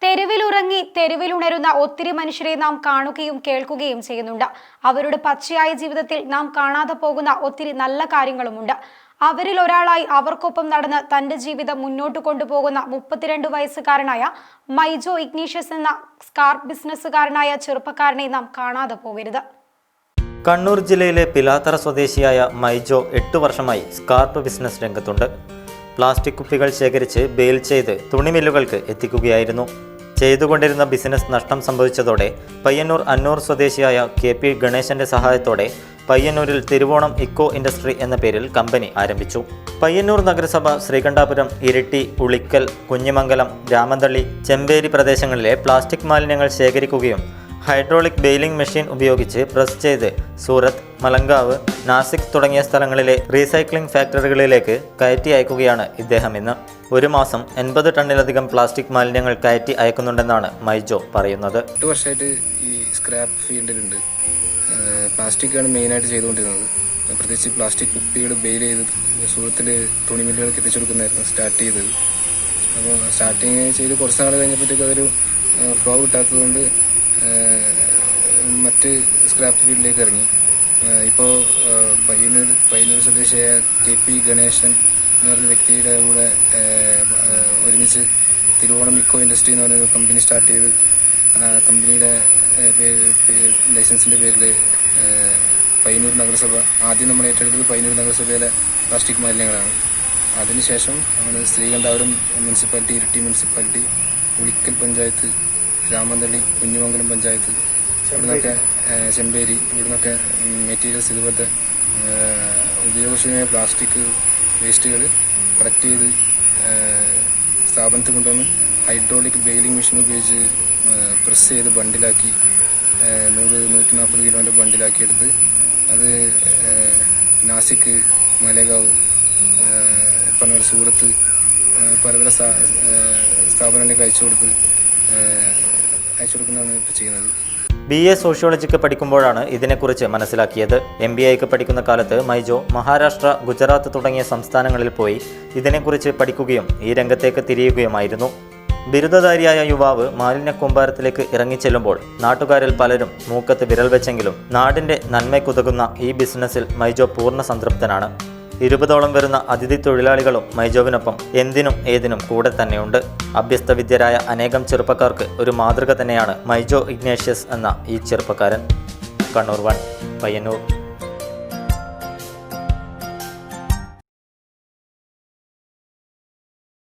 തെരുവിലുറങ്ങി തെരുവിലുണരുന്ന ഒത്തിരി മനുഷ്യരെ നാം കാണുകയും കേൾക്കുകയും ചെയ്യുന്നുണ്ട്. അവരുടെ പച്ചയായ ജീവിതത്തിൽ നാം കാണാതെ പോകുന്ന ഒത്തിരി നല്ല കാര്യങ്ങളുമുണ്ട്. അവരിൽ ഒരാളായി അവർക്കൊപ്പം നടന്ന് തന്റെ ജീവിതം മുന്നോട്ട് കൊണ്ടുപോകുന്ന 32 വയസ്സുകാരനായ മൈജോ ഇഗ്നീഷ്യസ് എന്ന സ്കാർപ്പ് ബിസിനസ്സുകാരനായ ചെറുപ്പക്കാരനെ നാം കാണാതെ പോകരുത്. കണ്ണൂർ ജില്ലയിലെ പിലാത്തറ സ്വദേശിയായ മൈജോ 8 വർഷമായി സ്കാർപ്പ് ബിസിനസ് രംഗത്തുണ്ട്. പ്ലാസ്റ്റിക് കുപ്പികൾ ശേഖരിച്ച് ബെയിൽ ചെയ്ത് തുണിമില്ലുകൾക്ക് എത്തിക്കുകയായിരുന്നു. ചെയ്തുകൊണ്ടിരുന്ന ബിസിനസ് നഷ്ടം സംഭവിച്ചതോടെ പയ്യന്നൂർ അന്നൂർ സ്വദേശിയായ KP ഗണേശന്റെ സഹായത്തോടെ പയ്യന്നൂരിൽ തിരുവോണം ഇക്കോ ഇൻഡസ്ട്രി എന്ന പേരിൽ കമ്പനി ആരംഭിച്ചു. പയ്യന്നൂർ നഗരസഭ ശ്രീകണ്ഠാപുരം, ഇരിട്ടി, ഉളിക്കൽ, കുഞ്ഞിമംഗലം, രാമന്തള്ളി, ചെമ്പേരി പ്രദേശങ്ങളിലെ പ്ലാസ്റ്റിക് മാലിന്യങ്ങൾ ശേഖരിക്കുകയും ഹൈഡ്രോളിക് ബെയിലിംഗ് മെഷീൻ ഉപയോഗിച്ച് പ്രസ് ചെയ്ത് സൂറത്ത്, മലങ്കാവ്, നാസിക് തുടങ്ങിയ സ്ഥലങ്ങളിലെ റീസൈക്ലിംഗ് ഫാക്ടറികളിലേക്ക് കയറ്റി അയക്കുകയാണ് ഇദ്ദേഹം ഇന്ന്. ഒരു മാസം 80 ടണ്ണിലധികം പ്ലാസ്റ്റിക് മാലിന്യങ്ങൾ കയറ്റി അയക്കുന്നുണ്ടെന്നാണ് മൈജോ പറയുന്നത്. 8 വർഷമായിട്ട് ഈ സ്ക്രാപ്പ് ഫീൽഡിലുണ്ട്. പ്ലാസ്റ്റിക്കാണ് മെയിനായിട്ട് ചെയ്തുകൊണ്ടിരുന്നത്. പ്രത്യേകിച്ച് പ്ലാസ്റ്റിക് കുപ്പികൾ ബെയിൽ ചെയ്ത് സൂറത്തിൽ തുണിമില്ലുകൾക്ക് എത്തിച്ചു കൊടുക്കുന്നതായിരുന്നു സ്റ്റാർട്ട് ചെയ്തത്. അപ്പോൾ സ്റ്റാർട്ടിങ് ചെയ്ത് കുറച്ച് നാൾ കഴിഞ്ഞപ്പോഴത്തേക്ക് അതൊരു ഫ്ലോ കിട്ടാത്തതുകൊണ്ട് മറ്റ് സ്ക്രാപ്പ് ഫീൽഡിലേക്ക് ഇറങ്ങി. ഇപ്പോൾ പയ്യന്നൂർ സ്വദേശിയായ KP ഗണേശൻ എന്ന് പറഞ്ഞ വ്യക്തിയുടെ കൂടെ ഒരുമിച്ച് തിരുവോണം ഇക്കോ ഇൻഡസ്ട്രി എന്ന് പറഞ്ഞൊരു കമ്പനി സ്റ്റാർട്ട് ചെയ്ത് കമ്പനിയുടെ ലൈസൻസിൻ്റെ പേരിൽ പയ്യന്നൂർ നഗരസഭ ആദ്യം നമ്മൾ ഏറ്റെടുത്തത് പയ്യന്നൂർ നഗരസഭയിലെ പ്ലാസ്റ്റിക് മാലിന്യങ്ങളാണ്. അതിനുശേഷം നമ്മൾ ശ്രീകണ്ഠാപുരം മുനിസിപ്പാലിറ്റി, ഇരിട്ടി മുനിസിപ്പാലിറ്റി, ഉളിക്കൽ പഞ്ചായത്ത്, രാമന്തള്ളി, കുഞ്ഞിമംഗലം പഞ്ചായത്ത്, ഇവിടുന്നൊക്കെ ചെമ്പേരി, ഇവിടുന്നൊക്കെ മെറ്റീരിയൽസ് ഇതുപോലത്തെ ഉപയോഗശൂന്യമായ പ്ലാസ്റ്റിക് വേസ്റ്റുകൾ കളക്ട് ചെയ്ത് സ്ഥാപനത്തിൽ കൊണ്ടുവന്ന് ഹൈഡ്രോളിക് ബെയിലിംഗ് മെഷീൻ ഉപയോഗിച്ച് പ്രസ് ചെയ്ത് ബണ്ടിലാക്കി 100-140 കിലോൻ്റെ ബണ്ടിലാക്കിയെടുത്ത് അത് നാസിക്, മലേഗാവ്, പറഞ്ഞ സൂറത്ത് പല പല സ്ഥാപനങ്ങളിലേക്ക് അയച്ചു കൊടുക്കുന്നതാണ് ഇപ്പോൾ ചെയ്യുന്നത്. BA സോഷ്യോളജിക്ക് പഠിക്കുമ്പോഴാണ് ഇതിനെക്കുറിച്ച് മനസ്സിലാക്കിയത്. MBAക്ക് പഠിക്കുന്ന കാലത്ത് മൈജോ മഹാരാഷ്ട്ര, ഗുജറാത്ത് തുടങ്ങിയ സംസ്ഥാനങ്ങളിൽ പോയി ഇതിനെക്കുറിച്ച് പഠിക്കുകയും ഈ രംഗത്തേക്ക് തിരിയുകയുമായിരുന്നു. ബിരുദധാരിയായ യുവാവ് മാലിന്യ കൂമ്പാരത്തിലേക്ക് ഇറങ്ങിച്ചെല്ലുമ്പോൾ നാട്ടുകാരിൽ പലരും മൂക്കത്ത് വിരൽ വെച്ചെങ്കിലും നാടിൻ്റെ നന്മയ്ക്കുതകുന്ന ഈ ബിസിനസ്സിൽ മൈജോ പൂർണ്ണ സംതൃപ്തനാണ്. 20ഓളം വരുന്ന അതിഥി തൊഴിലാളികളും മൈജോവിനൊപ്പം എന്തിനും ഏതിനും കൂടെ തന്നെയുണ്ട്. അഭ്യസ്തവിദ്യരായ അനേകം ചെറുപ്പക്കാർക്ക് ഒരു മാതൃക തന്നെയാണ് മൈജോ ഇഗ്നേഷ്യസ് എന്ന ഈ ചെറുപ്പക്കാരൻ. കണ്ണൂർ 1, പയ്യന്നൂർ.